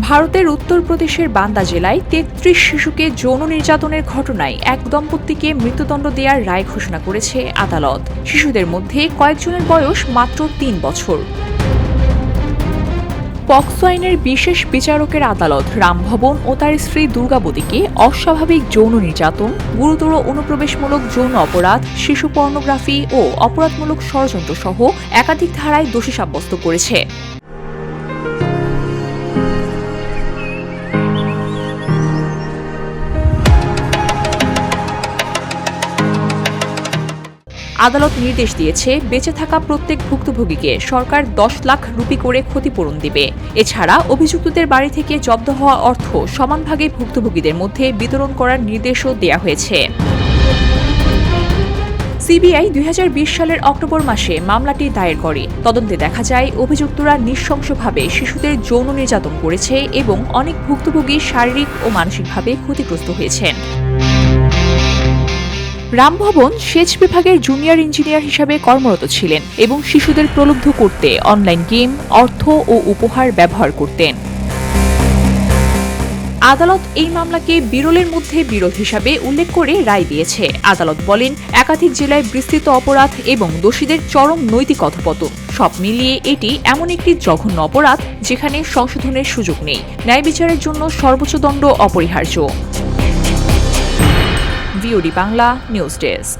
ভারতের উত্তরপ্রদেশের বান্দা জেলায় ৩৩ শিশুকে যৌন নির্যাতনের ঘটনায় এক দম্পতিকে মৃত্যুদণ্ড দেওয়ার রায় ঘোষণা করেছে আদালত। শিশুদের মধ্যে কয়েকজনের বয়স মাত্র ৩ বছর। পক্সো আইনের বিশেষ বিচারকের আদালত রামভবন ও তার স্ত্রী দুর্গাবতীকে অস্বাভাবিক যৌন নির্যাতন, গুরুতর অনুপ্রবেশমূলক যৌন অপরাধ, শিশু পর্নোগ্রাফি ও অপরাধমূলক ষড়যন্ত্র সহ একাধিক ধারায় দোষী সাব্যস্ত করেছে। আদালত নির্দেশ দিয়েছে, বেঁচে থাকা প্রত্যেক ভুক্তভোগীকে সরকার ১০ লাখ রুপি করে ক্ষতিপূরণ দেবে। এছাড়া অভিযুক্তদের বাড়ি থেকে জব্দ হওয়া অর্থ সমান ভাগে ভুক্তভোগীদের মধ্যে বিতরণ করার নির্দেশও দেওয়া হয়েছে। সিবিআই ২০২০ সালের অক্টোবর মাসে মামলাটি দায়ের করে। তদন্তে দেখা যায়, অভিযুক্তরা নৃশংসভাবে শিশুদের যৌন নির্যাতন করেছে এবং অনেক ভুক্তভোগী শারীরিক ও মানসিকভাবে ক্ষতিগ্রস্ত হয়েছেন। রামভবন সেচ বিভাগের জুনিয়র ইঞ্জিনিয়ার হিসাবে কর্মরত ছিলেন এবং শিশুদের প্রলুব্ধ করতে অনলাইন গেম, অর্থ ও উপহার ব্যবহার করতেন। আদালত এই মামলাকে বিরলের মধ্যে বিরল হিসাবে উল্লেখ করে রায় দিয়েছে। আদালত বলেন, একাধিক জেলায় বিস্তৃত অপরাধ এবং দোষীদের চরম নৈতিক অধঃপতন সব মিলিয়ে এটি এমন একটি জঘন্য অপরাধ যেখানে সংশোধনের সুযোগ নেই। ন্যায় বিচারের জন্য সর্বোচ্চ দণ্ড অপরিহার্য। VOD Bangla news desk.